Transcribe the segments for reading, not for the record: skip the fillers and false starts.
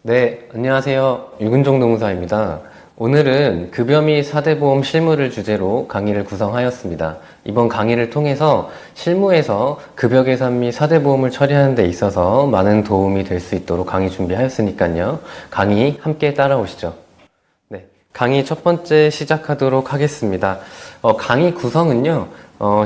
네, 안녕하세요. 유근종 노무사입니다. 오늘은 급여 및 사대보험 실무를 주제로 강의를 구성하였습니다. 이번 강의를 통해서 실무에서 급여 계산 및 사대보험을 처리하는 데 있어서 많은 도움이 될 수 있도록 강의 준비하였으니까요. 강의 함께 따라오시죠. 네, 강의 첫 번째 시작하도록 하겠습니다. 강의 구성은요,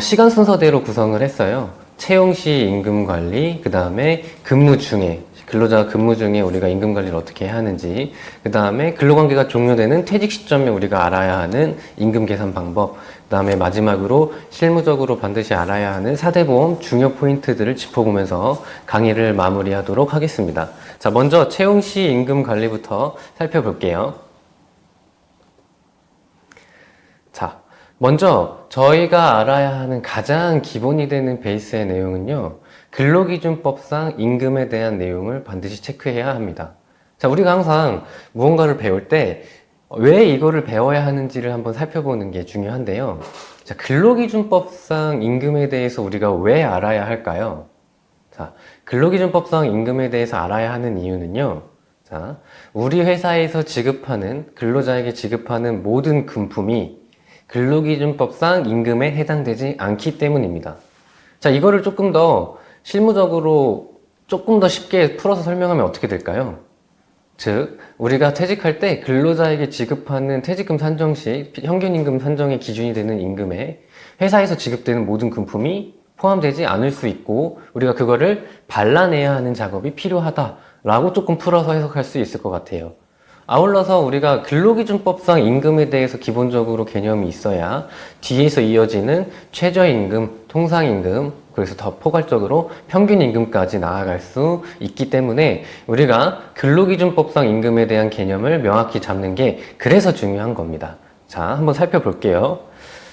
시간 순서대로 구성을 했어요. 채용 시 임금 관리, 그 다음에 근무 중에 근로자가 근무 중에 우리가 임금 관리를 어떻게 해야 하는지, 그 다음에 근로관계가 종료되는 퇴직 시점에 우리가 알아야 하는 임금 계산 방법, 그 다음에 마지막으로 실무적으로 반드시 알아야 하는 사대보험 중요 포인트들을 짚어보면서 강의를 마무리하도록 하겠습니다. 자, 먼저 채용 시 임금 관리부터 살펴볼게요. 자, 먼저 저희가 알아야 하는 가장 기본이 되는 베이스의 내용은요, 근로기준법상 임금에 대한 내용을 반드시 체크해야 합니다. 자, 우리가 항상 무언가를 배울 때 왜 이거를 배워야 하는지를 한번 살펴보는 게 중요한데요. 자, 근로기준법상 임금에 대해서 우리가 왜 알아야 할까요? 자, 근로기준법상 임금에 대해서 알아야 하는 이유는요. 자, 우리 회사에서 지급하는, 근로자에게 지급하는 모든 금품이 근로기준법상 임금에 해당되지 않기 때문입니다. 자, 이거를 조금 더 실무적으로 조금 더 쉽게 풀어서 설명하면 어떻게 될까요? 즉, 우리가 퇴직할 때 근로자에게 지급하는 퇴직금 산정 시 평균임금 산정의 기준이 되는 임금에 회사에서 지급되는 모든 금품이 포함되지 않을 수 있고, 우리가 그거를 발라내야 하는 작업이 필요하다라고 조금 풀어서 해석할 수 있을 것 같아요. 아울러서 우리가 근로기준법상 임금에 대해서 기본적으로 개념이 있어야 뒤에서 이어지는 최저임금, 통상임금, 그래서 더 포괄적으로 평균임금까지 나아갈 수 있기 때문에 우리가 근로기준법상 임금에 대한 개념을 명확히 잡는 게 그래서 중요한 겁니다. 자, 한번 살펴볼게요.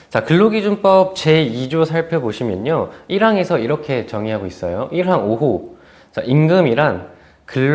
자, 근로기준법 제2조 살펴보시면요, 1항에서 이렇게 정의하고 있어요. 1항 5호. 자, 임금이란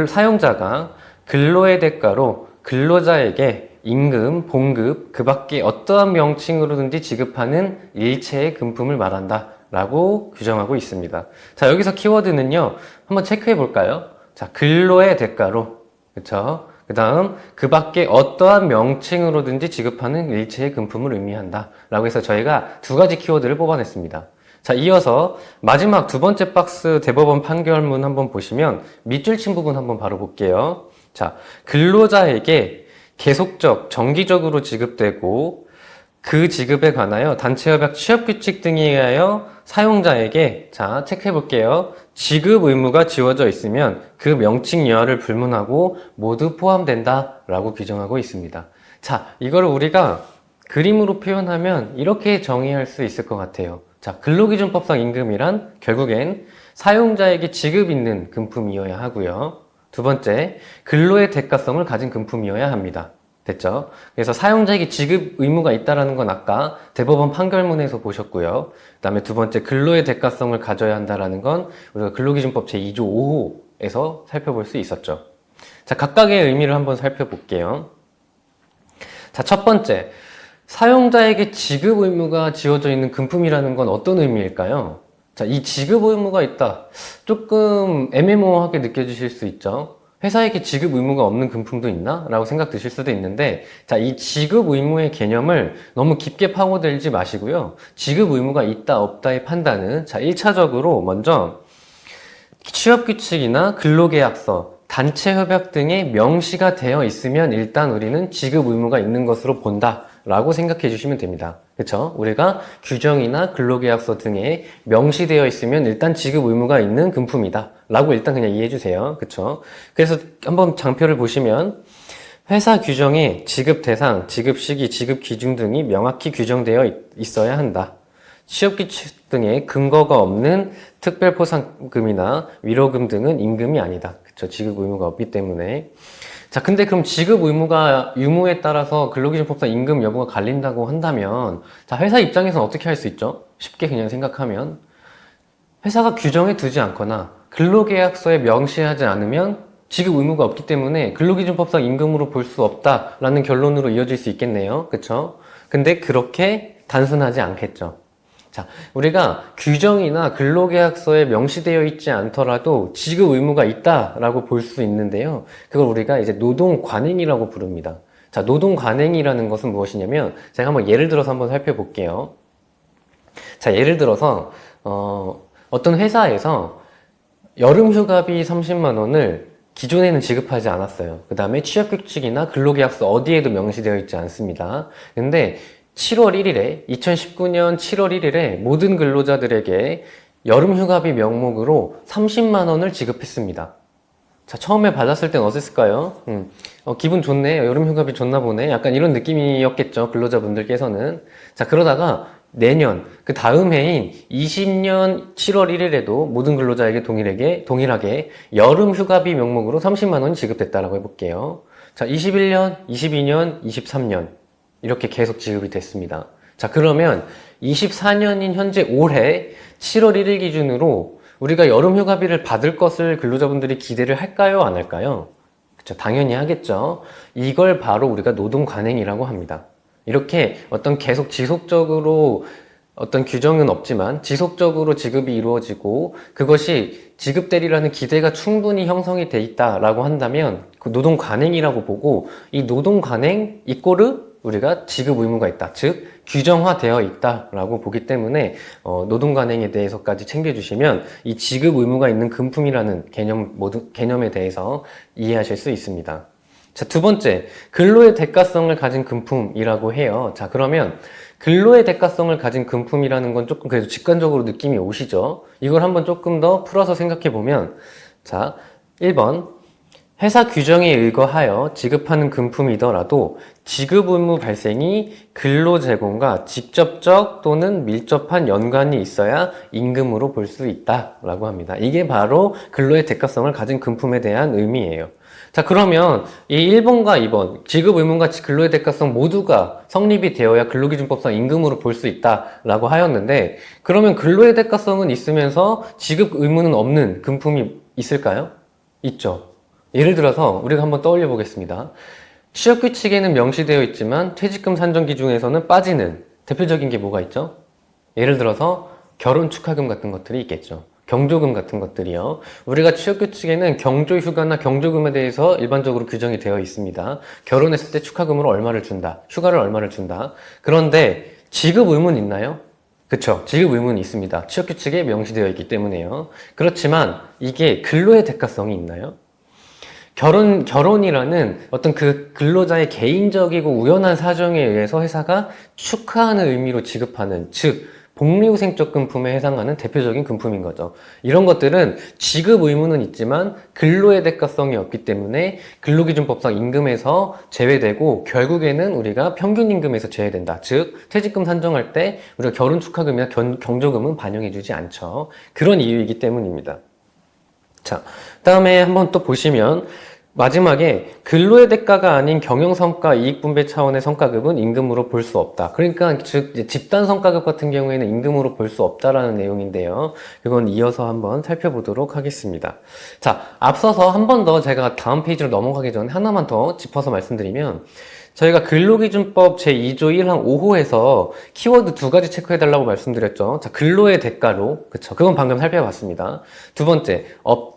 사용자가 근로의 대가로 근로자에게 임금, 봉급, 그 밖에 어떠한 명칭으로든지 지급하는 일체의 금품을 말한다 라고 규정하고 있습니다. 자, 여기서 키워드는요, 한번 체크해 볼까요? 자, 근로의 대가로, 그쵸? 그 다음, 그 밖에 어떠한 명칭으로든지 지급하는 일체의 금품을 의미한다 라고 해서 저희가 두 가지 키워드를 뽑아냈습니다. 자, 이어서 마지막 두 번째 박스 대법원 판결문 한번 보시면 밑줄 친 부분 한번 바로 볼게요. 자, 근로자에게 계속적, 정기적으로 지급되고 그 지급에 관하여 단체협약 취업규칙 등에 의하여 사용자에게, 자, 체크해 볼게요. 지급 의무가 지워져 있으면 그 명칭 여하를 불문하고 모두 포함된다 라고 규정하고 있습니다. 자, 이거를 우리가 그림으로 표현하면 이렇게 정의할 수 있을 것 같아요. 자, 근로기준법상 임금이란 결국엔 사용자에게 지급 있는 금품이어야 하고요. 두 번째, 근로의 대가성을 가진 금품이어야 합니다. 됐죠? 그래서 사용자에게 지급 의무가 있다는 건 아까 대법원 판결문에서 보셨고요. 그 다음에 두 번째, 근로의 대가성을 가져야 한다는 건 우리가 근로기준법 제2조 5호에서 살펴볼 수 있었죠. 자, 각각의 의미를 한번 살펴볼게요. 자, 첫 번째, 사용자에게 지급 의무가 지어져 있는 금품이라는 건 어떤 의미일까요? 자, 이 지급 의무가 있다. 조금 애매모호하게 느껴지실 수 있죠. 회사에게 지급 의무가 없는 금품도 있나? 라고 생각 드실 수도 있는데, 자, 이 지급 의무의 개념을 너무 깊게 파고들지 마시고요. 지급 의무가 있다, 없다의 판단은, 자, 1차적으로 먼저 취업규칙이나 근로계약서, 단체협약 등에 명시가 되어 있으면 일단 우리는 지급 의무가 있는 것으로 본다 라고 생각해 주시면 됩니다. 그쵸? 우리가 규정이나 근로계약서 등에 명시되어 있으면 일단 지급 의무가 있는 금품이다 라고 일단 그냥 이해해 주세요. 그쵸? 그래서 한번 장표를 보시면 회사 규정에 지급 대상, 지급 시기, 지급 기준 등이 명확히 규정되어 있어야 한다. 취업규칙 등의 근거가 없는 특별포상금이나 위로금 등은 임금이 아니다. 그쵸? 지급 의무가 없기 때문에. 자, 근데 그럼 지급 의무가 유무에 따라서 근로기준법상 임금 여부가 갈린다고 한다면, 자, 회사 입장에서는 어떻게 할 수 있죠? 쉽게 그냥 생각하면, 회사가 규정해 두지 않거나 근로계약서에 명시하지 않으면 지급 의무가 없기 때문에 근로기준법상 임금으로 볼 수 없다라는 결론으로 이어질 수 있겠네요. 그쵸? 근데 그렇게 단순하지 않겠죠. 자, 우리가 규정이나 근로계약서에 명시되어 있지 않더라도 지급 의무가 있다라고 볼 수 있는데요. 그걸 우리가 이제 노동관행이라고 부릅니다. 자, 노동관행이라는 것은 무엇이냐면 제가 한번 예를 들어서 한번 살펴볼게요. 자, 예를 들어서 어떤 회사에서 여름휴가비 30만 원을 기존에는 지급하지 않았어요. 그 다음에 취업규칙이나 근로계약서 어디에도 명시되어 있지 않습니다. 근데 2019년 7월 1일에 모든 근로자들에게 여름휴가비 명목으로 30만 원을 지급했습니다. 자, 처음에 받았을 땐 어땠을까요? 기분 좋네. 여름휴가비 줬나 보네. 약간 이런 느낌이었겠죠. 근로자분들께서는. 자, 그러다가 내년, 그 다음 해인 20년 7월 1일에도 모든 근로자에게 동일하게 여름휴가비 명목으로 30만 원이 지급됐다라고 해볼게요. 자, 21년, 22년, 23년. 이렇게 계속 지급이 됐습니다. 자, 그러면 24년인 현재 올해 7월 1일 기준으로 우리가 여름휴가비를 받을 것을 근로자분들이 기대를 할까요? 안 할까요? 그쵸, 당연히 하겠죠. 이걸 바로 우리가 노동관행이라고 합니다. 이렇게 어떤 계속 지속적으로 어떤 규정은 없지만 지속적으로 지급이 이루어지고 그것이 지급되리라는 기대가 충분히 형성이 돼 있다라고 한다면 그 노동관행이라고 보고 이 노동관행 이꼬르 우리가 지급 의무가 있다. 즉 규정화되어 있다라고 보기 때문에 노동관행에 대해서까지 챙겨주시면 이 지급 의무가 있는 금품이라는 개념에 대해서 이해하실 수 있습니다. 자, 두 번째, 근로의 대가성을 가진 금품이라고 해요. 자, 그러면 근로의 대가성을 가진 금품이라는 건 조금 그래도 직관적으로 느낌이 오시죠? 이걸 한번 조금 더 풀어서 생각해 보면, 자, 1번, 회사 규정에 의거하여 지급하는 금품이더라도 지급 의무 발생이 근로 제공과 직접적 또는 밀접한 연관이 있어야 임금으로 볼 수 있다라고 합니다. 이게 바로 근로의 대가성을 가진 금품에 대한 의미예요. 자, 그러면 이 1번과 2번 지급 의무과 근로의 대가성 모두가 성립이 되어야 근로기준법상 임금으로 볼 수 있다라고 하였는데 그러면 근로의 대가성은 있으면서 지급 의무는 없는 금품이 있을까요? 있죠. 예를 들어서 우리가 한번 떠올려 보겠습니다. 취업규칙에는 명시되어 있지만 퇴직금 산정 기준에서는 빠지는 대표적인 게 뭐가 있죠? 예를 들어서 결혼 축하금 같은 것들이 있겠죠. 경조금 같은 것들이요. 우리가 취업규칙에는 경조휴가나 경조금에 대해서 일반적으로 규정이 되어 있습니다. 결혼했을 때 축하금으로 얼마를 준다. 휴가를 얼마를 준다. 그런데 지급 의무는 있나요? 그쵸. 지급 의무는 있습니다. 취업규칙에 명시되어 있기 때문에요. 그렇지만 이게 근로의 대가성이 있나요? 결혼이라는 어떤 그 근로자의 개인적이고 우연한 사정에 의해서 회사가 축하하는 의미로 지급하는, 즉, 복리후생적 금품에 해당하는 대표적인 금품인 거죠. 이런 것들은 지급 의무는 있지만 근로의 대가성이 없기 때문에 근로기준법상 임금에서 제외되고 결국에는 우리가 평균 임금에서 제외된다. 즉, 퇴직금 산정할 때 우리가 결혼 축하금이나 경조금은 반영해주지 않죠. 그런 이유이기 때문입니다. 자, 다음에 한번 또 보시면 마지막에 근로의 대가가 아닌 경영성과 이익분배 차원의 성과급은 임금으로 볼 수 없다. 그러니까 즉 집단 성과급 같은 경우에는 임금으로 볼 수 없다라는 내용인데요. 이건 이어서 한번 살펴보도록 하겠습니다. 자, 앞서서 한 번 더 제가 다음 페이지로 넘어가기 전에 하나만 더 짚어서 말씀드리면 저희가 근로기준법 제2조 1항 5호에서 키워드 두 가지 체크해달라고 말씀드렸죠. 자, 근로의 대가로. 그쵸. 그건 방금 살펴봤습니다. 두 번째,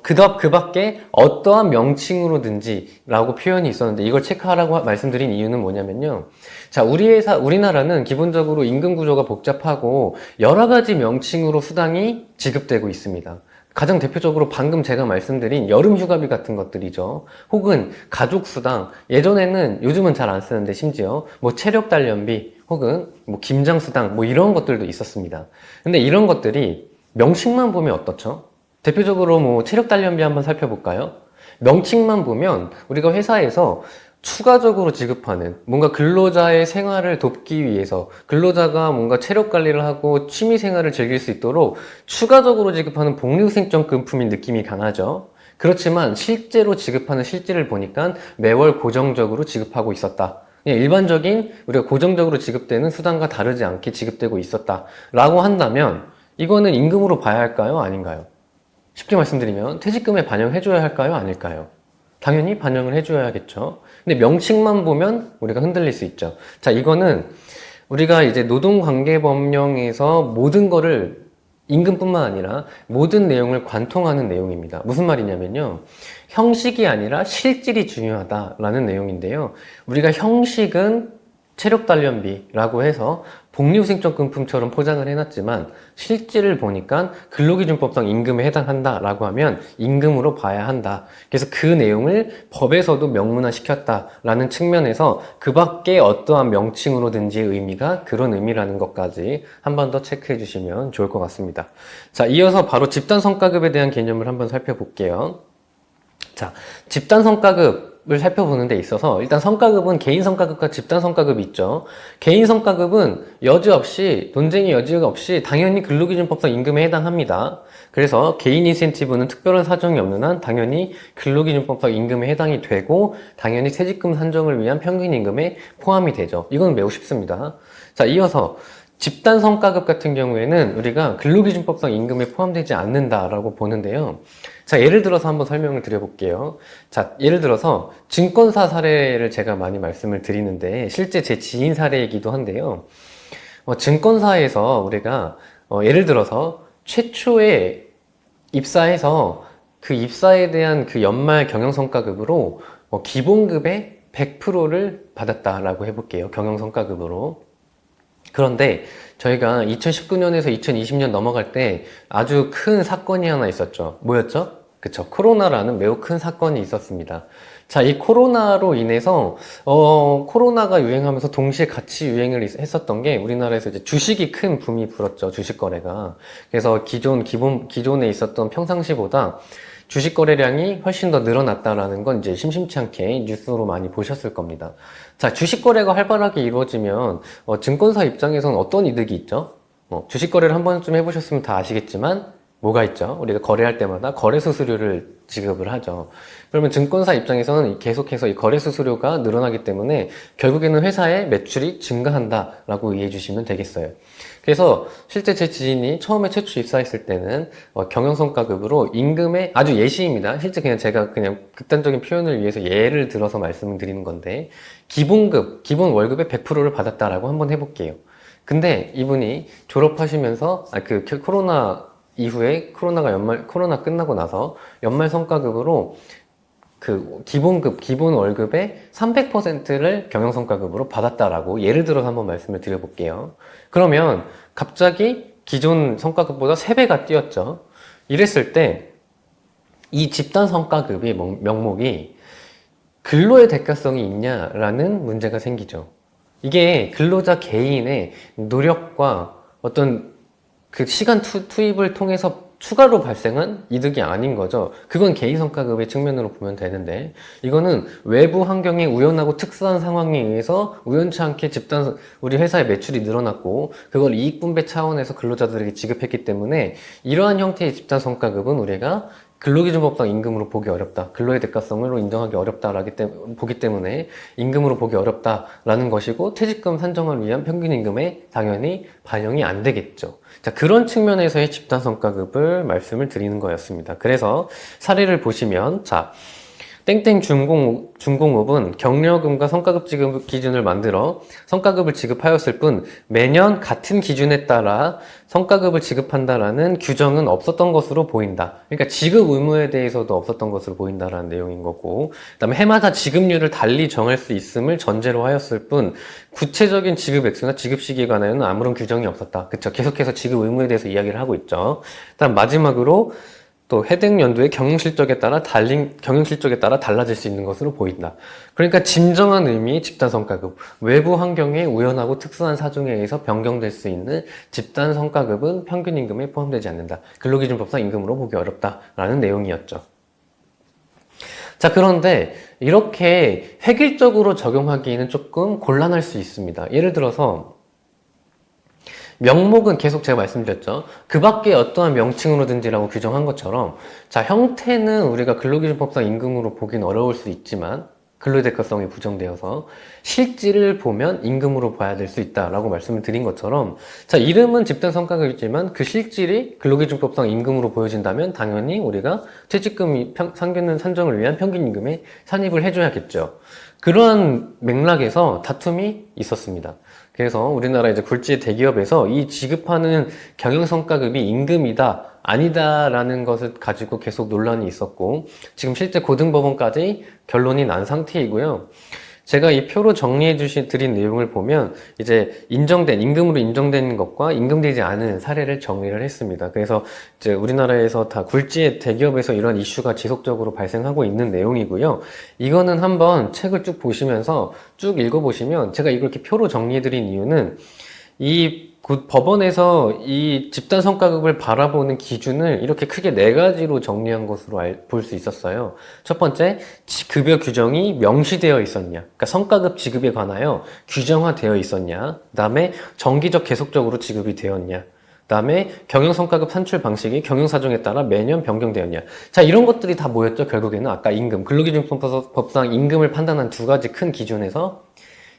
그 밖에 어떠한 명칭으로든지 라고 표현이 있었는데 이걸 체크하라고 말씀드린 이유는 뭐냐면요. 자, 우리나라는 기본적으로 임금 구조가 복잡하고 여러 가지 명칭으로 수당이 지급되고 있습니다. 가장 대표적으로 방금 제가 말씀드린 여름휴가비 같은 것들이죠. 혹은 가족수당, 예전에는 요즘은 잘 안 쓰는데 심지어 뭐 체력단련비 혹은 뭐 김장수당 뭐 이런 것들도 있었습니다. 근데 이런 것들이 명칭만 보면 어떻죠? 대표적으로 뭐 체력단련비 한번 살펴볼까요? 명칭만 보면 우리가 회사에서 추가적으로 지급하는 뭔가 근로자의 생활을 돕기 위해서 근로자가 뭔가 체력 관리를 하고 취미 생활을 즐길 수 있도록 추가적으로 지급하는 복리후생적 금품인 느낌이 강하죠. 그렇지만 실제로 지급하는 실질을 보니까 매월 고정적으로 지급하고 있었다. 그냥 일반적인 우리가 고정적으로 지급되는 수당과 다르지 않게 지급되고 있었다 라고 한다면 이거는 임금으로 봐야 할까요? 아닌가요? 쉽게 말씀드리면 퇴직금에 반영해줘야 할까요? 아닐까요? 당연히 반영을 해줘야겠죠. 근데 명칭만 보면 우리가 흔들릴 수 있죠. 자, 이거는 우리가 이제 노동관계법령에서 모든 거를 임금뿐만 아니라 모든 내용을 관통하는 내용입니다. 무슨 말이냐면요. 형식이 아니라 실질이 중요하다라는 내용인데요. 우리가 형식은 체력단련비라고 해서 복리후생적금품처럼 포장을 해놨지만 실질을 보니까 근로기준법상 임금에 해당한다라고 하면 임금으로 봐야 한다. 그래서 그 내용을 법에서도 명문화시켰다라는 측면에서 그 밖에 어떠한 명칭으로든지 의미가 그런 의미라는 것까지 한 번 더 체크해 주시면 좋을 것 같습니다. 자, 이어서 바로 집단성과급에 대한 개념을 한번 살펴볼게요. 자, 집단성과급을 살펴보는 데 있어서 일단 성과급은 개인 성과급과 집단 성과급이 있죠. 개인 성과급은 여지없이 논쟁의 여지가 없이 당연히 근로기준법상 임금에 해당합니다. 그래서 개인 인센티브는 특별한 사정이 없는 한 당연히 근로기준법상 임금에 해당이 되고 당연히 퇴직금 산정을 위한 평균 임금에 포함이 되죠. 이건 매우 쉽습니다. 자, 이어서 집단 성과급 같은 경우에는 우리가 근로기준법상 임금에 포함되지 않는다라고 보는데요. 자, 예를 들어서 한번 설명을 드려볼게요. 자, 예를 들어서 증권사 사례를 제가 많이 말씀을 드리는데 실제 제 지인 사례이기도 한데요. 증권사에서 우리가 예를 들어서 최초에 입사해서 그 입사에 대한 그 연말 경영성과급으로 기본급의 100%를 받았다라고 해볼게요. 경영성과급으로. 그런데 저희가 2019년에서 2020년 넘어갈 때 아주 큰 사건이 하나 있었죠. 뭐였죠? 그쵸. 코로나라는 매우 큰 사건이 있었습니다. 자, 이 코로나로 인해서, 코로나가 유행하면서 동시에 같이 유행을 했었던 게 우리나라에서 이제 주식이 큰 붐이 불었죠. 주식 거래가. 그래서 기존에 있었던 평상시보다 주식 거래량이 훨씬 더 늘어났다라는 건 이제 심심치 않게 뉴스로 많이 보셨을 겁니다. 자, 주식 거래가 활발하게 이루어지면 증권사 입장에서는 어떤 이득이 있죠? 주식 거래를 한 번쯤 해보셨으면 다 아시겠지만 뭐가 있죠? 우리가 거래할 때마다 거래 수수료를 지급을 하죠. 그러면 증권사 입장에서는 계속해서 이 거래 수수료가 늘어나기 때문에 결국에는 회사의 매출이 증가한다라고 이해해 주시면 되겠어요. 그래서 실제 제 지인이 처음에 최초 입사했을 때는 경영성과급으로 임금의 아주 예시입니다. 실제 그냥 제가 그냥 극단적인 표현을 위해서 예를 들어서 말씀을 드리는 건데 기본 월급의 100%를 받았다라고 한번 해볼게요. 근데 이분이 졸업하시면서 코로나 이후에 코로나 끝나고 나서 연말 성과급으로 그 기본 월급의 300%를 경영성과급으로 받았다라고 예를 들어서 한번 말씀을 드려볼게요. 그러면 갑자기 기존 성과급보다 3배가 뛰었죠. 이랬을 때 이 집단 성과급의 명목이 근로의 대가성이 있냐라는 문제가 생기죠. 이게 근로자 개인의 노력과 어떤 그 시간 투입을 통해서 추가로 발생한 이득이 아닌 거죠. 그건 개인 성과급의 측면으로 보면 되는데 이거는 외부 환경에 우연하고 특수한 상황에 의해서 우연치 않게 우리 회사의 매출이 늘어났고 그걸 이익 분배 차원에서 근로자들에게 지급했기 때문에 이러한 형태의 집단 성과급은 우리가 근로기준법상 임금으로 보기 어렵다. 근로의 대가성으로 인정하기 보기 때문에 임금으로 보기 어렵다라는 것이고 퇴직금 산정을 위한 평균임금에 당연히 반영이 안 되겠죠. 자, 그런 측면에서의 집단성과급을 말씀을 드리는 거였습니다. 그래서 사례를 보시면 자, 땡땡 중공업은 경력금과 성과급 지급 기준을 만들어 성과급을 지급하였을 뿐 매년 같은 기준에 따라 성과급을 지급한다라는 규정은 없었던 것으로 보인다. 그러니까 지급 의무에 대해서도 없었던 것으로 보인다라는 내용인 거고, 그다음에 해마다 지급률을 달리 정할 수 있음을 전제로 하였을 뿐 구체적인 지급 액수나 지급 시기에 관하여는 아무런 규정이 없었다. 그쵸? 계속해서 지급 의무에 대해서 이야기를 하고 있죠. 그다음 마지막으로 또 해당 연도의 경영실적에 따라 달라질 수 있는 것으로 보인다. 그러니까 진정한 의미의 집단성과급, 외부 환경에 우연하고 특수한 사정에 의해서 변경될 수 있는 집단성과급은 평균임금에 포함되지 않는다. 근로기준법상 임금으로 보기 어렵다라는 내용이었죠. 자, 그런데 이렇게 획일적으로 적용하기에는 조금 곤란할 수 있습니다. 예를 들어서 명목은 계속 제가 말씀드렸죠. 그 밖에 어떠한 명칭으로든지라고 규정한 것처럼 자, 형태는 우리가 근로기준법상 임금으로 보기는 어려울 수 있지만 근로의 대가성이 부정되어서 실질을 보면 임금으로 봐야 될 수 있다라고 말씀을 드린 것처럼 자, 이름은 집단성과급이지만 그 실질이 근로기준법상 임금으로 보여진다면 당연히 우리가 퇴직금 산정을 위한 평균임금에 산입을 해줘야겠죠. 그러한 맥락에서 다툼이 있었습니다. 그래서 우리나라 이제 굴지의 대기업에서 이 지급하는 경영성과급이 임금이다, 아니다라는 것을 가지고 계속 논란이 있었고, 지금 실제 고등법원까지 결론이 난 상태이고요. 제가 이 표로 정리해 드린 내용을 보면 이제 임금으로 인정된 것과 임금되지 않은 사례를 정리를 했습니다. 그래서 이제 우리나라에서 다 굴지의 대기업에서 이런 이슈가 지속적으로 발생하고 있는 내용이고요. 이거는 한번 책을 쭉 보시면서 쭉 읽어보시면, 제가 이걸 이렇게 표로 정리해 드린 이유는 법원에서 이 집단 성과급을 바라보는 기준을 이렇게 크게 네 가지로 정리한 것으로 볼 수 있었어요. 첫 번째, 급여 규정이 명시되어 있었냐. 그러니까 성과급 지급에 관하여 규정화되어 있었냐. 그 다음에 정기적 계속적으로 지급이 되었냐. 그 다음에 경영성과급 산출 방식이 경영사정에 따라 매년 변경되었냐. 자, 이런 것들이 다 뭐였죠? 결국에는 아까 임금, 근로기준법상 임금을 판단한 두 가지 큰 기준에서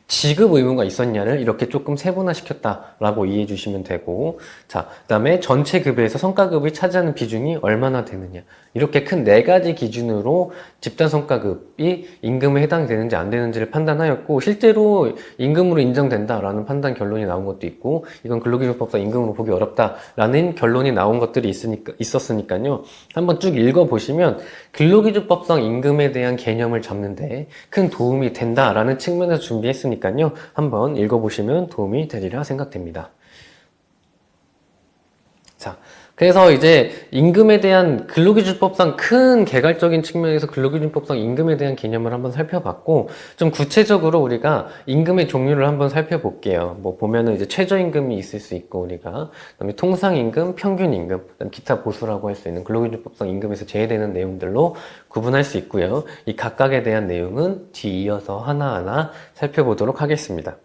지급 의무가 있었냐를 이렇게 조금 세분화시켰다라고 이해해 주시면 되고, 자, 그 다음에 전체 급여에서 성과급이 차지하는 비중이 얼마나 되느냐. 이렇게 큰 네 가지 기준으로 집단 성과급이 임금에 해당되는지 안 되는지를 판단하였고, 실제로 임금으로 인정된다라는 판단 결론이 나온 것도 있고, 이건 근로기준법상 임금으로 보기 어렵다라는 결론이 나온 것들이 있었으니까요. 한번 쭉 읽어보시면 근로기준법상 임금에 대한 개념을 잡는데 큰 도움이 된다라는 측면에서 준비했으니까요. 한번 읽어보시면 도움이 되리라 생각됩니다. 자, 그래서 이제 임금에 대한 근로기준법상 큰 개괄적인 측면에서 근로기준법상 임금에 대한 개념을 한번 살펴봤고, 좀 구체적으로 우리가 임금의 종류를 한번 살펴볼게요. 뭐 보면은 이제 최저임금이 있을 수 있고, 우리가 그다음에 통상임금, 평균임금, 그다음 기타 보수라고 할 수 있는 근로기준법상 임금에서 제외되는 내용들로 구분할 수 있고요. 이 각각에 대한 내용은 뒤이어서 하나하나 살펴보도록 하겠습니다.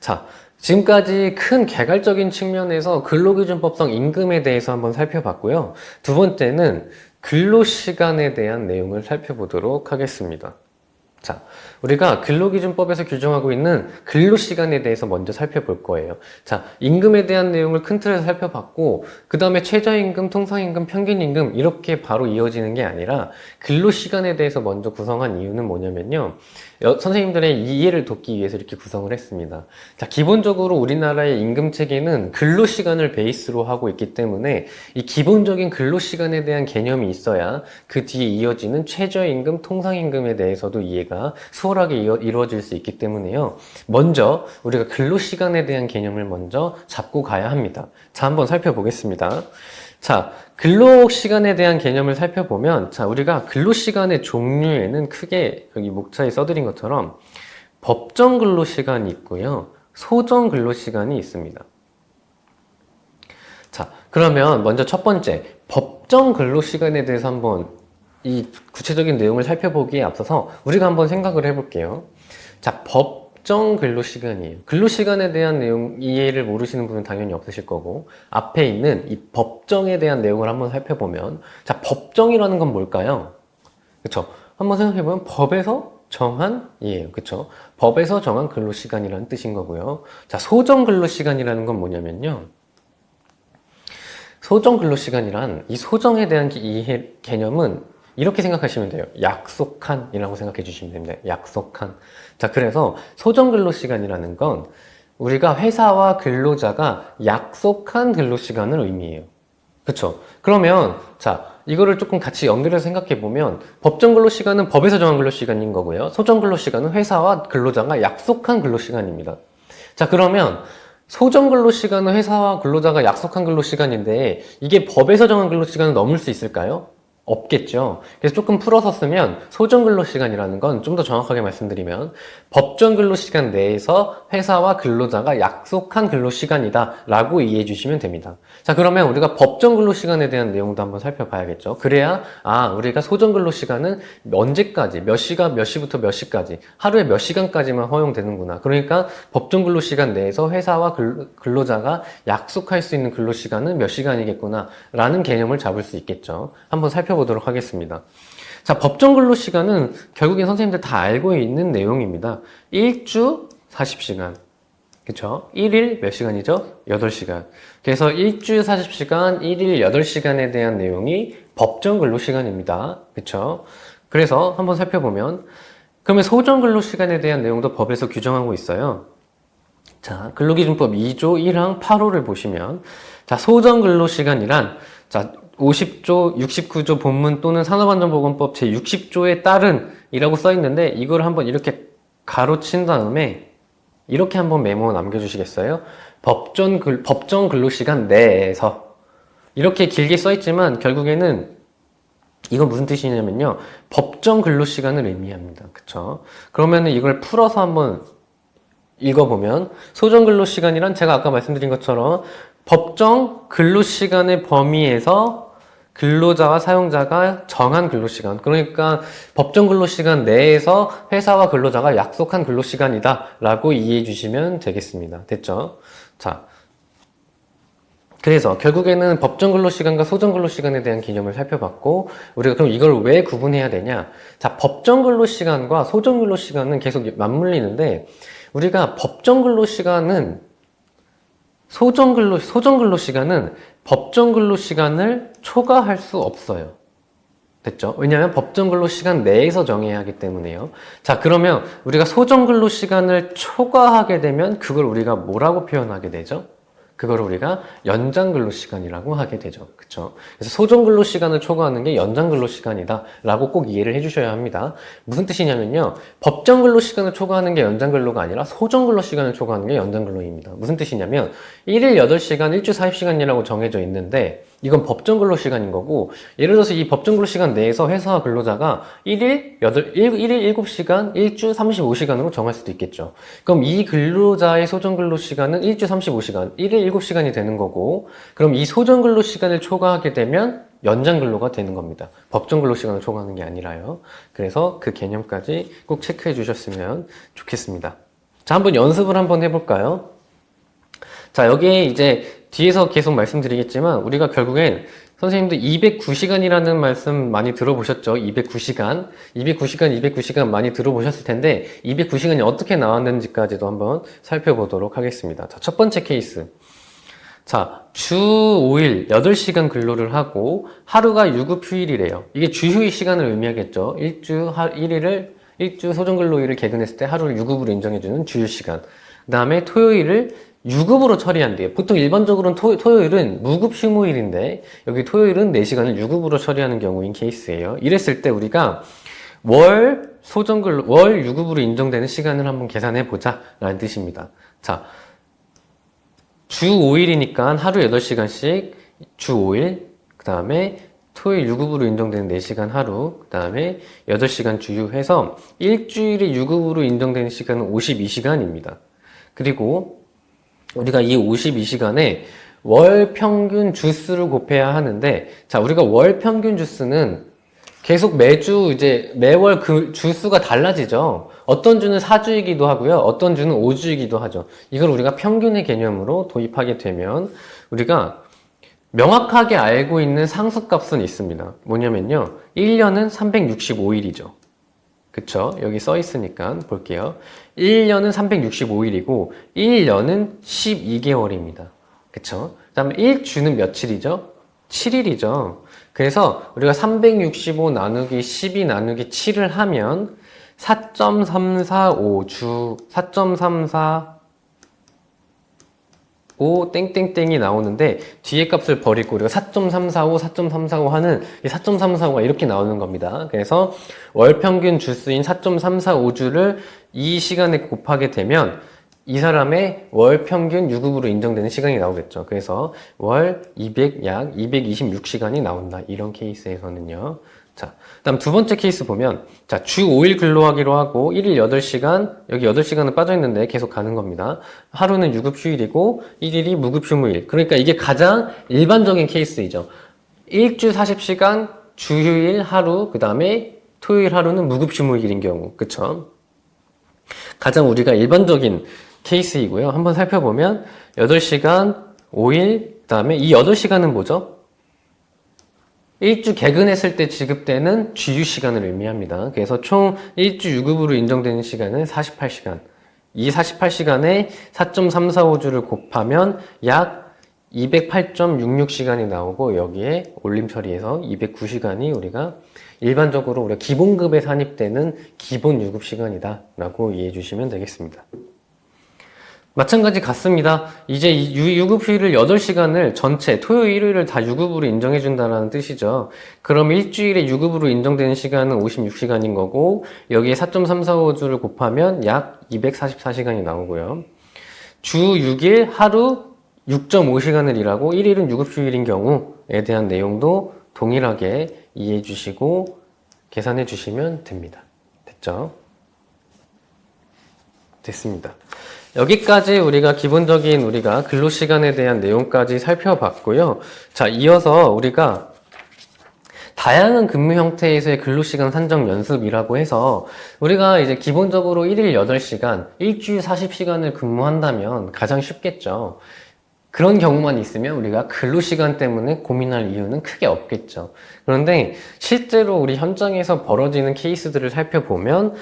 자, 지금까지 큰 개괄적인 측면에서 근로기준법상 임금에 대해서 한번 살펴봤고요. 두 번째는 근로시간에 대한 내용을 살펴보도록 하겠습니다. 자, 우리가 근로기준법에서 규정하고 있는 근로시간에 대해서 먼저 살펴볼 거예요. 자, 임금에 대한 내용을 큰 틀에서 살펴봤고, 그 다음에 최저임금, 통상임금, 평균임금 이렇게 바로 이어지는 게 아니라 근로시간에 대해서 먼저 구성한 이유는 뭐냐면요. 선생님들의 이해를 돕기 위해서 이렇게 구성을 했습니다. 자, 기본적으로 우리나라의 임금 체계는 근로시간을 베이스로 하고 있기 때문에 이 기본적인 근로시간에 대한 개념이 있어야 그 뒤에 이어지는 최저임금, 통상임금에 대해서도 이해가 수월하게 이루어질 수 있기 때문에요. 먼저 우리가 근로시간에 대한 개념을 먼저 잡고 가야 합니다. 자, 한번 살펴보겠습니다. 자, 근로시간에 대한 개념을 살펴보면, 자, 우리가 근로시간의 종류에는 크게 여기 목차에 써드린 것처럼 법정 근로시간이 있고요. 소정 근로시간이 있습니다. 자, 그러면 먼저 첫 번째, 법정 근로시간에 대해서 한번 이 구체적인 내용을 살펴보기에 앞서서 우리가 한번 생각을 해볼게요. 자, 법정 근로시간이에요. 근로시간에 대한 내용 이해를 모르시는 분은 당연히 없으실 거고, 앞에 있는 이 법정에 대한 내용을 한번 살펴보면, 자, 법정이라는 건 뭘까요? 그쵸? 한번 생각해보면 법에서 정한 이에요. 그쵸? 법에서 정한 근로시간이라는 뜻인 거고요. 자, 소정 근로시간이라는 건 뭐냐면요. 소정 근로시간이란 이 소정에 대한 개념은 이렇게 생각하시면 돼요. 약속한 이라고 생각해 주시면 됩니다. 약속한. 자, 그래서 소정 근로시간이라는 건 우리가 회사와 근로자가 약속한 근로시간을 의미해요. 그쵸? 그러면 자, 이거를 조금 같이 연결해서 생각해 보면 법정 근로시간은 법에서 정한 근로시간인 거고요. 소정 근로시간은 회사와 근로자가 약속한 근로시간입니다. 자, 그러면 소정 근로시간은 회사와 근로자가 약속한 근로시간인데 이게 법에서 정한 근로시간을 넘을 수 있을까요? 없겠죠. 그래서 조금 풀어서 쓰면 소정 근로시간이라는 건 좀 더 정확하게 말씀드리면 법정 근로시간 내에서 회사와 근로자가 약속한 근로시간이다 라고 이해해 주시면 됩니다. 자, 그러면 우리가 법정 근로시간에 대한 내용도 한번 살펴봐야겠죠. 그래야 우리가 소정 근로시간은 언제까지, 몇 시간, 몇 시부터 몇 시까지, 하루에 몇 시간까지만 허용되는구나. 그러니까 법정 근로시간 내에서 회사와 근로자가 약속할 수 있는 근로시간은 몇 시간이겠구나 라는 개념을 잡을 수 있겠죠. 한번 살펴보도록 하겠습니다. 자, 법정 근로시간은 결국엔 선생님들 다 알고 있는 내용입니다. 1주 40시간. 그쵸? 1일 몇 시간이죠? 8시간. 그래서 1주 40시간, 1일 8시간에 대한 내용이 법정 근로시간입니다. 그쵸? 그래서 한번 살펴보면 그러면 소정 근로시간에 대한 내용도 법에서 규정하고 있어요. 자, 근로기준법 2조 1항 8호를 보시면, 자, 소정 근로시간이란, 자, 50조, 69조 본문 또는 산업안전보건법 제60조에 따른 이라고 써 있는데, 이걸 한번 이렇게 가로친 다음에, 이렇게 한번 메모 남겨주시겠어요? 법정 근로시간 내에서. 이렇게 길게 써 있지만, 결국에는 이건 무슨 뜻이냐면요. 법정 근로시간을 의미합니다. 그쵸? 그러면은 이걸 풀어서 한번 읽어보면, 소정 근로시간이란 제가 아까 말씀드린 것처럼 법정 근로시간의 범위에서 근로자와 사용자가 정한 근로시간, 그러니까 법정 근로시간 내에서 회사와 근로자가 약속한 근로시간이다 라고 이해해 주시면 되겠습니다. 됐죠? 자, 그래서 결국에는 법정 근로시간과 소정 근로시간에 대한 개념을 살펴봤고, 우리가 그럼 이걸 왜 구분해야 되냐? 자, 법정 근로시간과 소정 근로시간은 계속 맞물리는데, 우리가 법정 근로시간은 소정 근로시간은 법정 근로시간을 초과할 수 없어요. 됐죠? 왜냐하면 법정 근로시간 내에서 정해야 하기 때문에요. 자, 그러면 우리가 소정 근로시간을 초과하게 되면 그걸 우리가 뭐라고 표현하게 되죠? 그걸 우리가 연장 근로시간이라고 하게 되죠. 그쵸? 그래서 소정 근로시간을 초과하는 게 연장 근로시간이다 라고 꼭 이해를 해주셔야 합니다. 무슨 뜻이냐면요. 법정 근로시간을 초과하는 게 연장 근로가 아니라 소정 근로시간을 초과하는 게 연장 근로입니다. 무슨 뜻이냐면 1일 8시간, 일주 40시간이라고 정해져 있는데 이건 법정 근로시간인 거고, 예를 들어서 이 법정 근로시간 내에서 회사와 근로자가 1일 7시간, 일주 35시간으로 정할 수도 있겠죠. 그럼 이 근로자의 소정 근로시간은 일주 35시간, 1일 7시간이 되는 거고, 그럼 이 소정 근로시간을 초과하게 되면 연장 근로가 되는 겁니다. 법정 근로시간을 초과하는 게 아니라요. 그래서 그 개념까지 꼭 체크해 주셨으면 좋겠습니다. 자, 한번 연습을 한번 해볼까요? 자, 여기에 이제 뒤에서 계속 말씀드리겠지만 우리가 결국엔 선생님들 209시간이라는 말씀 많이 들어보셨죠? 209시간, 209시간 많이 들어보셨을 텐데 209시간이 어떻게 나왔는지까지도 한번 살펴보도록 하겠습니다. 자, 첫 번째 케이스. 자, 주 5일 8시간 근로를 하고 하루가 유급휴일이래요. 이게 주휴일 시간을 의미하겠죠. 일주 소정근로일을 개근했을 때 하루를 유급으로 인정해주는 주휴 시간. 그 다음에 토요일을 유급으로 처리한대요. 보통 일반적으로는 토요일은 무급 휴무일인데 여기 토요일은 4시간을 유급으로 처리하는 경우인 케이스예요. 이랬을 때 우리가 월 유급으로 인정되는 시간을 한번 계산해 보자 라는 뜻입니다. 자, 주 5일이니까 하루 8시간씩 주 5일, 그 다음에 토요일 유급으로 인정되는 4시간 하루, 그 다음에 8시간 주휴해서 일주일에 유급으로 인정되는 시간은 52시간입니다. 그리고 우리가 이 52시간에 월 평균 주수를 곱해야 하는데, 자, 우리가 월 평균 주수는 계속 매월 그 주수가 달라지죠. 어떤 주는 4주이기도 하고요. 어떤 주는 5주이기도 하죠. 이걸 우리가 평균의 개념으로 도입하게 되면 우리가 명확하게 알고 있는 상수값은 있습니다. 뭐냐면요. 1년은 365일이죠. 그쵸? 여기 써 있으니까 볼게요. 1년은 365일이고 1년은 12개월입니다. 그쵸? 그 다음에 1주는 며칠이죠? 7일이죠. 그래서 우리가 365 나누기 12 나누기 7을 하면 4.345주, 4.345 땡땡땡이 나오는데 뒤에 값을 버리고 우리가 4.345, 4.345 하는 이 4.345가 이렇게 나오는 겁니다. 그래서 월 평균 주수인 4.345주를 이 시간에 곱하게 되면 이 사람의 월 평균 유급으로 인정되는 시간이 나오겠죠. 그래서 약 226시간이 나온다. 이런 케이스에서는요. 자, 다음 두 번째 케이스 보면, 자, 주 5일 근로하기로 하고 1일 8시간, 여기 8시간은 빠져있는데 계속 가는 겁니다. 하루는 유급휴일이고 1일이 무급휴무일. 그러니까 이게 가장 일반적인 케이스이죠. 일주 40시간, 주휴일 하루, 그 다음에 토요일 하루는 무급휴무일인 경우. 그쵸? 가장 우리가 일반적인 케이스이고요. 한번 살펴보면 8시간, 5일, 그 다음에 이 8시간은 뭐죠? 일주 개근했을 때 지급되는 주휴 시간을 의미합니다. 그래서 총 일주 유급으로 인정되는 시간은 48시간. 이 48시간에 4.345주를 곱하면 약 208.66시간이 나오고 여기에 올림 처리해서 209시간이 우리가 일반적으로 우리가 기본급에 산입되는 기본 유급시간이다 라고 이해해 주시면 되겠습니다. 마찬가지 같습니다. 이제 유급휴일을 8시간을 전체 토요일, 일요일을 다 유급으로 인정해 준다는 뜻이죠. 그럼 일주일에 유급으로 인정되는 시간은 56시간인 거고 여기에 4.345주를 곱하면 약 244시간이 나오고요. 주 6일 하루 6.5시간을 일하고 1일은 유급휴일인 경우에 대한 내용도 동일하게 이해해 주시고 계산해 주시면 됩니다. 됐죠? 됐습니다. 여기까지 우리가 기본적인 우리가 근로시간에 대한 내용까지 살펴봤고요. 자, 이어서 우리가 다양한 근무 형태에서의 근로시간 산정 연습이라고 해서 우리가 이제 기본적으로 1일 8시간, 일주일 40시간을 근무한다면 가장 쉽겠죠. 그런 경우만 있으면 우리가 근로시간 때문에 고민할 이유는 크게 없겠죠. 그런데 실제로 우리 현장에서 벌어지는 케이스들을 살펴보면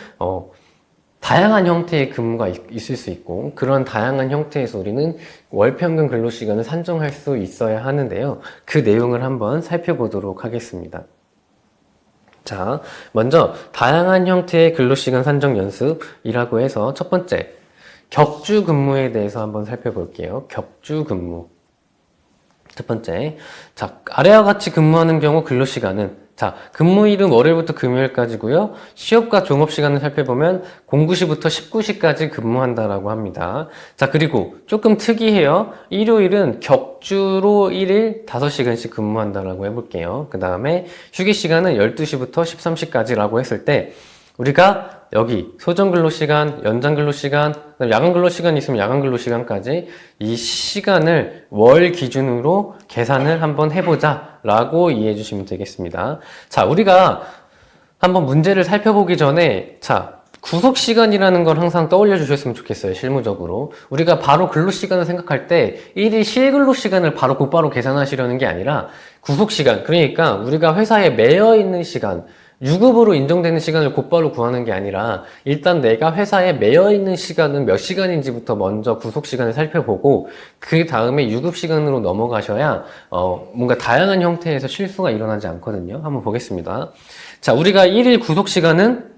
다양한 형태의 근무가 있을 수 있고 그런 다양한 형태에서 우리는 월평균 근로시간을 산정할 수 있어야 하는데요. 그 내용을 한번 살펴보도록 하겠습니다. 자, 먼저 다양한 형태의 근로시간 산정 연습이라고 해서 첫 번째, 격주 근무에 대해서 한번 살펴볼게요. 격주 근무. 첫 번째, 자, 아래와 같이 근무하는 경우 근로시간은 자, 근무일은 월요일부터 금요일까지고요. 시업과 종업시간을 살펴보면 09시부터 19시까지 근무한다라고 합니다. 자, 그리고 조금 특이해요. 일요일은 격주로 1일 5시간씩 근무한다라고 해볼게요. 그 다음에 휴게시간은 12시부터 13시까지라고 했을 때 우리가 여기 소정근로시간, 연장근로시간, 야간근로시간 있으면 야간근로시간까지 이 시간을 월 기준으로 계산을 한번 해보자 라고 이해해 주시면 되겠습니다. 자, 우리가 한번 문제를 살펴보기 전에 구속시간이라는 걸 항상 떠올려 주셨으면 좋겠어요. 실무적으로 우리가 바로 근로시간을 생각할 때 1일 실근로시간을 바로 곧바로 계산하시려는 게 아니라 구속시간, 그러니까 우리가 회사에 매여 있는 시간, 유급으로 인정되는 시간을 곧바로 구하는 게 아니라 일단 내가 회사에 매여 있는 시간은 몇 시간인지부터 먼저 구속 시간을 살펴보고 그 다음에 유급 시간으로 넘어가셔야 뭔가 다양한 형태에서 실수가 일어나지 않거든요. 한번 보겠습니다. 자, 우리가 1일 구속 시간은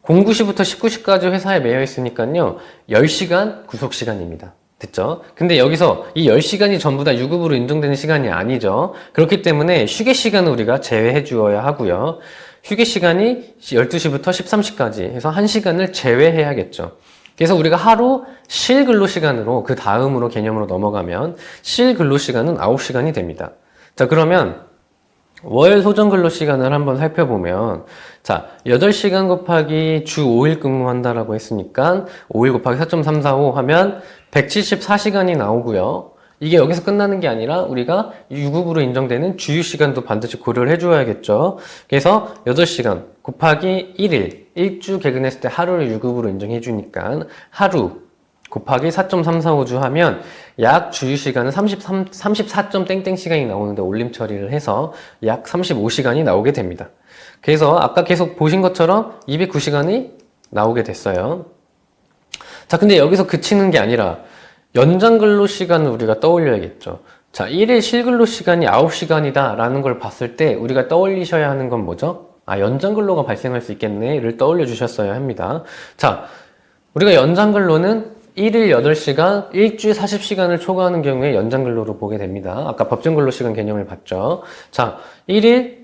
09시부터 19시까지 회사에 매여 있으니까요. 10시간 구속 시간입니다. 됐죠? 근데 여기서 이 10시간이 전부 다 유급으로 인정되는 시간이 아니죠. 그렇기 때문에 휴게 시간은 우리가 제외해 주어야 하고요. 휴게 시간이 12시부터 13시까지 해서 1시간을 제외해야겠죠. 그래서 우리가 하루 실근로시간으로 그 다음으로 개념으로 넘어가면 실근로시간은 9시간이 됩니다. 자, 그러면 월 소정근로시간을 한번 살펴보면 자, 8시간 곱하기 주 5일 근무한다라고 했으니까 5일 곱하기 4.345 하면 174시간이 나오고요. 이게 여기서 끝나는 게 아니라 우리가 유급으로 인정되는 주휴시간도 반드시 고려를 해줘야겠죠. 그래서 8시간 곱하기 1일, 일주 개근했을 때 하루를 유급으로 인정해주니까 하루 곱하기 4.345주 하면 약 주휴시간은 34땡땡 시간이 나오는데 올림 처리를 해서 약 35시간이 나오게 됩니다. 그래서 아까 계속 보신 것처럼 209시간이 나오게 됐어요. 자, 근데 여기서 그치는 게 아니라 연장 근로 시간을 우리가 떠올려야겠죠. 자, 1일 실근로 시간이 9시간이다 라는 걸 봤을 때 우리가 떠올리셔야 하는 건 뭐죠? 연장 근로가 발생할 수 있겠네를 떠올려 주셨어야 합니다. 자, 우리가 연장 근로는 1일 8시간, 일주일 40시간을 초과하는 경우에 연장 근로로 보게 됩니다. 아까 법정 근로 시간 개념을 봤죠. 자, 1일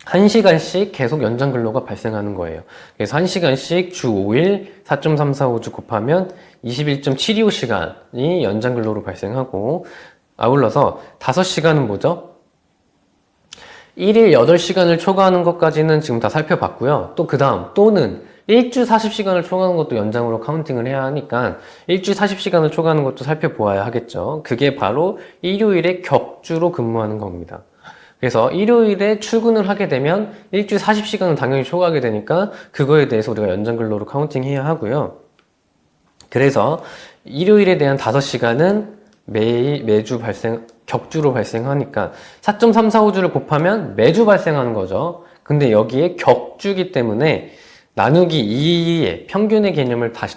1시간씩 계속 연장 근로가 발생하는 거예요. 그래서 1시간씩 주 5일 4.345주 곱하면 21.725시간이 연장 근로로 발생하고 아울러서 5시간은 뭐죠? 1일 8시간을 초과하는 것까지는 지금 다 살펴봤고요. 또 그 다음 또는 일주 40시간을 초과하는 것도 연장으로 카운팅을 해야 하니까 일주 40시간을 초과하는 것도 살펴보아야 하겠죠. 그게 바로 일요일에 격주로 근무하는 겁니다. 그래서 일요일에 출근을 하게 되면 일주일 40시간은 당연히 초과하게 되니까 그거에 대해서 우리가 연장 근로로 카운팅해야 하고요. 그래서 일요일에 대한 5시간은 매주 격주로 발생하니까 4.345주를 곱하면 매주 발생하는 거죠. 근데 여기에 격주기 때문에 나누기 2의 평균의 개념을 다시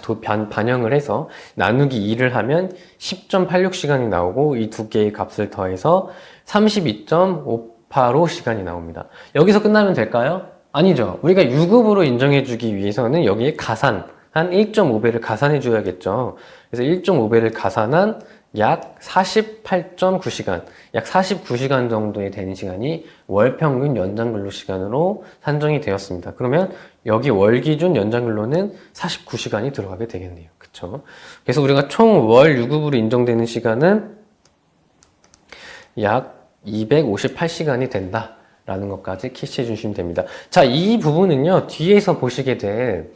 반영을 해서 나누기 2를 하면 10.86시간이 나오고 이 두 개의 값을 더해서 32.5 바로 시간이 나옵니다. 여기서 끝나면 될까요? 아니죠. 우리가 유급으로 인정해주기 위해서는 여기에 가산, 한 1.5배를 가산해줘야겠죠. 그래서 1.5배를 가산한 약 48.9시간, 약 49시간 정도에 되는 시간이 월 평균 연장 근로 시간으로 산정이 되었습니다. 그러면 여기 월 기준 연장 근로는 49시간이 들어가게 되겠네요. 그쵸? 그래서 우리가 총 월 유급으로 인정되는 시간은 약 258시간이 된다라는 것까지 캐치해 주시면 됩니다. 자, 이 부분은요, 뒤에서 보시게 될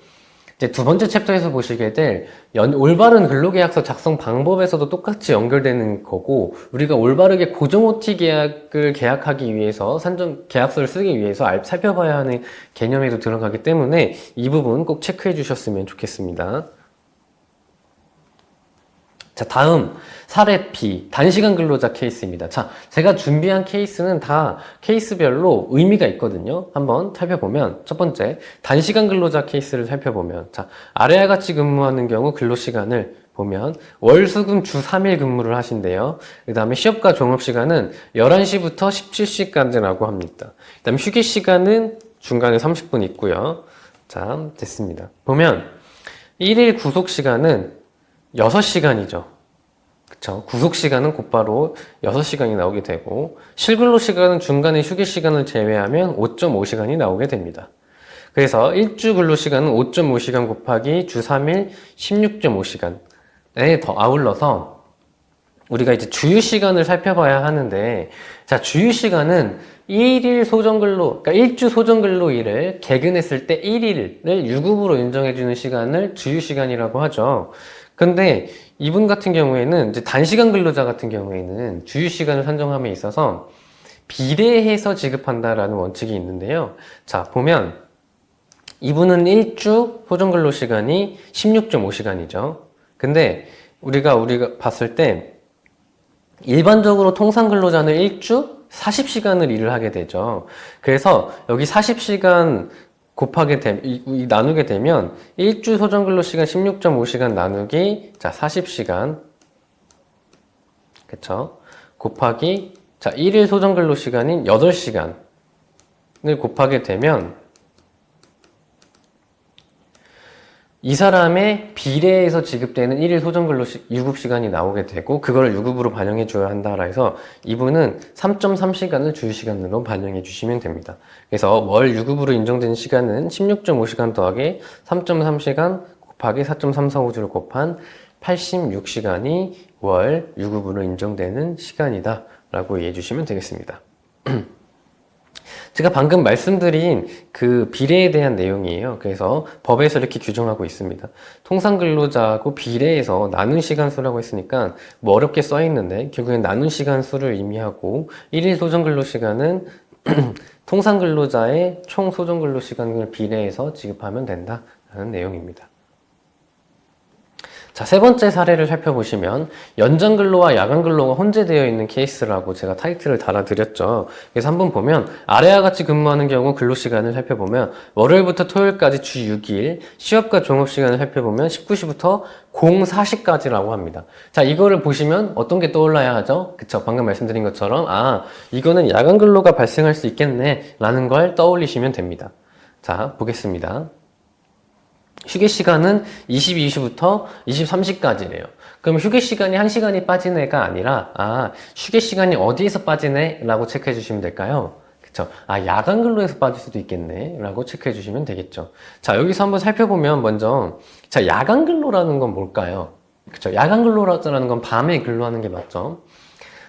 이제 두 번째 챕터에서 보시게 될 올바른 근로계약서 작성 방법에서도 똑같이 연결되는 거고, 우리가 올바르게 고정 OT 계약을 계약하기 위해서 계약서를 쓰기 위해서 살펴봐야 하는 개념에도 들어가기 때문에 이 부분 꼭 체크해 주셨으면 좋겠습니다. 자, 다음 사례 B, 단시간 근로자 케이스입니다. 자, 제가 준비한 케이스는 다 케이스별로 의미가 있거든요. 한번 살펴보면, 첫 번째, 단시간 근로자 케이스를 살펴보면, 자, 아래와 같이 근무하는 경우 근로시간을 보면, 월, 수, 금, 주 3일 근무를 하신대요. 그 다음에 취업과 종업시간은 11시부터 17시까지라고 합니다. 그 다음에 휴게시간은 중간에 30분 있고요. 자, 됐습니다. 보면, 1일 구속시간은 6시간이죠. 그쵸? 구속시간은 곧바로 6시간이 나오게 되고, 실근로시간은 중간에 휴게시간을 제외하면 5.5시간이 나오게 됩니다. 그래서 일주 근로시간은 5.5시간 곱하기 주 3일 16.5시간에 더 아울러서 우리가 이제 주휴시간을 살펴봐야 하는데, 자, 주휴시간은 1일 소정근로, 그러니까 일주 소정근로일을 개근했을 때 1일을 유급으로 인정해주는 시간을 주휴시간이라고 하죠. 근데 이분 같은 경우에는 이제 단시간 근로자 같은 경우에는 주휴시간을 산정함에 있어서 비례해서 지급한다라는 원칙이 있는데요. 자, 보면 이분은 일주 소정근로시간이 16.5시간이죠. 근데 우리가 봤을 때 일반적으로 통상근로자는 일주 40시간을 일을 하게 되죠. 그래서 여기 40시간 나누게 되면 일주 소정근로시간 16.5시간 나누기, 자, 40시간, 그쵸? 곱하기, 자, 1일 소정근로시간인 8시간을 곱하게 되면 이 사람의 비례해서 지급되는 1일 소정근로 유급시간이 나오게 되고, 그걸 유급으로 반영해 줘야 한다라 해서 이분은 3.3시간을 주휴시간으로 반영해 주시면 됩니다. 그래서 월 유급으로 인정된 시간은 16.5시간 더하기 3.3시간 곱하기 4.345주를 곱한 86시간이 월 유급으로 인정되는 시간이다 라고 이해해 주시면 되겠습니다. 제가 방금 말씀드린 그 비례에 대한 내용이에요. 그래서 법에서 이렇게 규정하고 있습니다. 통상근로자하고 비례해서 나눈 시간수라고 했으니까 뭐 어렵게 써 있는데 결국엔 나눈 시간수를 의미하고 1일 소정근로시간은 통상근로자의 총 소정근로시간을 비례해서 지급하면 된다라는 내용입니다. 자, 세 번째 사례를 살펴보시면 연장근로와 야간근로가 혼재되어 있는 케이스라고 제가 타이틀을 달아드렸죠. 그래서 한번 보면 아래와 같이 근무하는 경우 근로시간을 살펴보면 월요일부터 토요일까지 주 6일, 시업과 종업시간을 살펴보면 19시부터 04시까지라고 합니다. 자, 이거를 보시면 어떤 게 떠올라야 하죠? 그쵸? 방금 말씀드린 것처럼 이거는 야간근로가 발생할 수 있겠네 라는 걸 떠올리시면 됩니다. 자, 보겠습니다. 휴게시간은 22시부터 23시까지래요. 그럼 휴게시간이 1시간이 빠진 애가 아니라, 휴게시간이 어디에서 빠지네? 라고 체크해 주시면 될까요? 그쵸? 야간근로에서 빠질 수도 있겠네? 라고 체크해 주시면 되겠죠. 자, 여기서 한번 살펴보면 먼저, 자, 야간근로라는 건 뭘까요? 그쵸? 야간근로라는 건 밤에 근로하는 게 맞죠?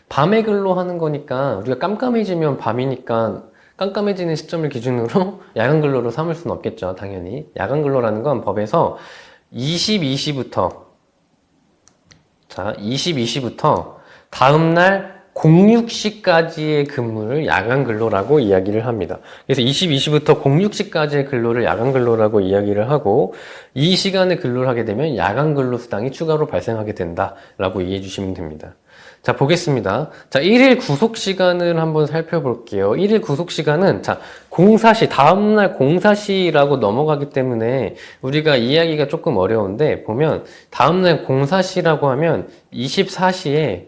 밤에 근로하는 거니까, 우리가 깜깜해지면 밤이니까, 깜깜해지는 시점을 기준으로 야간 근로로 삼을 수는 없겠죠. 당연히 야간 근로라는 건 법에서 22시부터 다음날 06시까지의 근무를 야간 근로라고 이야기를 합니다. 그래서 22시부터 06시까지의 근로를 야간 근로라고 이야기를 하고, 이 시간에 근로를 하게 되면 야간 근로 수당이 추가로 발생하게 된다라고 이해해 주시면 됩니다. 자, 보겠습니다. 자, 1일 구속시간을 한번 살펴볼게요. 1일 구속시간은, 자, 공사시, 다음날 공사시라고 넘어가기 때문에 우리가 이해하기가 조금 어려운데, 보면, 다음날 공사시라고 하면 24시에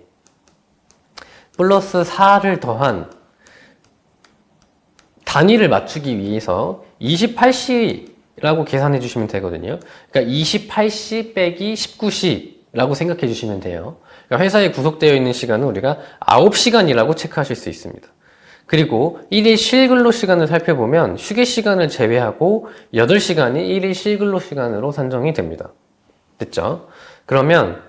플러스 4를 더한 단위를 맞추기 위해서 28시라고 계산해 주시면 되거든요. 그러니까 28시 빼기 19시라고 생각해 주시면 돼요. 그러니까 회사에 구속되어 있는 시간은 우리가 9시간이라고 체크하실 수 있습니다. 그리고 1일 실근로 시간을 살펴보면 휴게 시간을 제외하고 8시간이 1일 실근로 시간으로 산정이 됩니다. 됐죠? 그러면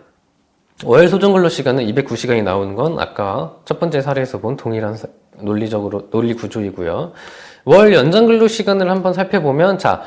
월 소정근로 시간은 209시간이 나오는 건 아까 첫 번째 사례에서 본 동일한 논리 구조이고요. 월 연장근로 시간을 한번 살펴보면, 자,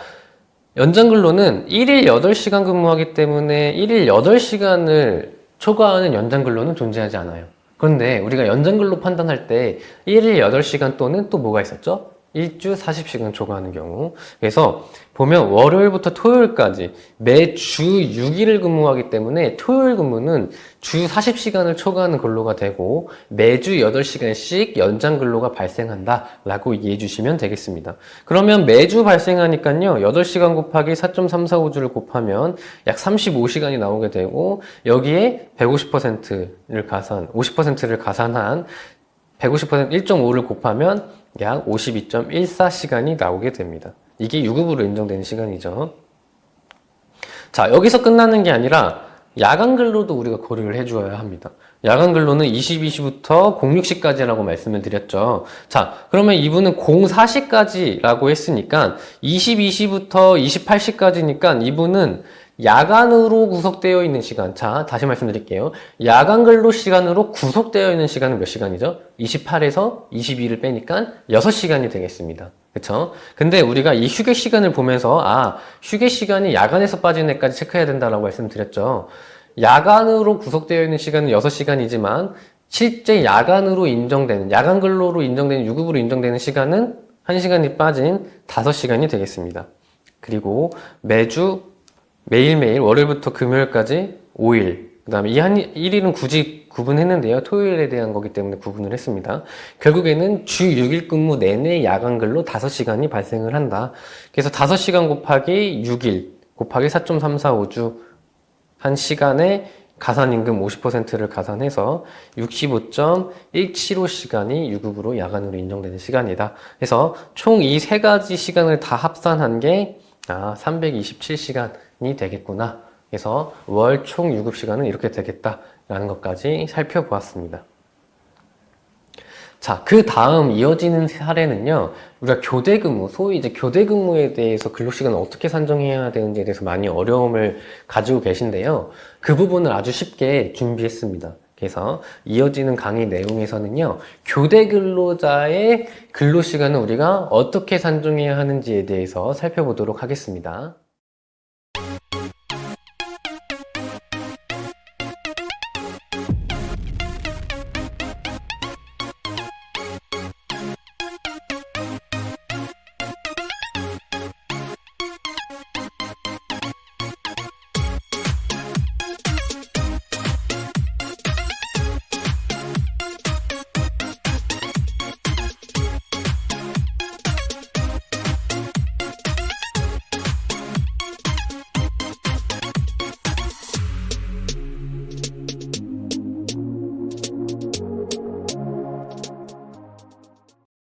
연장근로는 1일 8시간 근무하기 때문에 1일 8시간을 초과하는 연장근로는 존재하지 않아요. 그런데 우리가 연장근로 판단할 때 1일 8시간 또는 또 뭐가 있었죠? 일주 40시간 초과하는 경우. 그래서 보면 월요일부터 토요일까지 매주 6일을 근무하기 때문에 토요일 근무는 주 40시간을 초과하는 근로가 되고 매주 8시간씩 연장 근로가 발생한다 라고 이해해 주시면 되겠습니다. 그러면 매주 발생하니까요 8시간 곱하기 4.345주를 곱하면 약 35시간이 나오게 되고 여기에 150%를 50%를 가산한 150% 1.5를 곱하면 약 52.14시간이 나오게 됩니다. 이게 유급으로 인정되는 시간이죠. 자, 여기서 끝나는 게 아니라 야간 근로도 우리가 고려를 해주어야 합니다. 야간 근로는 22시부터 06시까지라고 말씀을 드렸죠. 자, 그러면 이분은 04시까지라고 했으니까 22시부터 28시까지니까 이분은 야간으로 구속되어 있는 시간. 자, 다시 말씀드릴게요. 야간 근로 시간으로 구속되어 있는 시간은 몇 시간이죠? 28에서 22를 빼니까 6시간이 되겠습니다. 그쵸? 근데 우리가 이 휴게 시간을 보면서, 휴게 시간이 야간에서 빠진 애까지 체크해야 된다라고 말씀드렸죠. 야간으로 구속되어 있는 시간은 6시간이지만, 실제 야간으로 인정되는, 야간 근로로 인정되는, 유급으로 인정되는 시간은 1시간이 빠진 5시간이 되겠습니다. 그리고 매일매일 월요일부터 금요일까지 5일, 그 다음에 이 1일은 굳이 구분했는데요. 토요일에 대한 거기 때문에 구분을 했습니다. 결국에는 주 6일 근무 내내 야간 근로 5시간이 발생을 한다. 그래서 5시간 곱하기 6일 곱하기 4.345주 한 시간에 가산임금 50%를 가산해서 65.175시간이 유급으로 야간으로 인정되는 시간이다. 그래서 총 이 세 가지 시간을 다 합산한 게 327시간이 되겠구나. 그래서 월 총 유급 시간은 이렇게 되겠다라는 것까지 살펴보았습니다. 자, 그 다음 이어지는 사례는요, 우리가 교대근무, 소위 이제 교대근무에 대해서 근로시간을 어떻게 산정해야 되는지에 대해서 많이 어려움을 가지고 계신데요. 그 부분을 아주 쉽게 준비했습니다. 그래서 이어지는 강의 내용에서는요, 교대 근로자의 근로시간을 우리가 어떻게 산정해야 하는지에 대해서 살펴보도록 하겠습니다.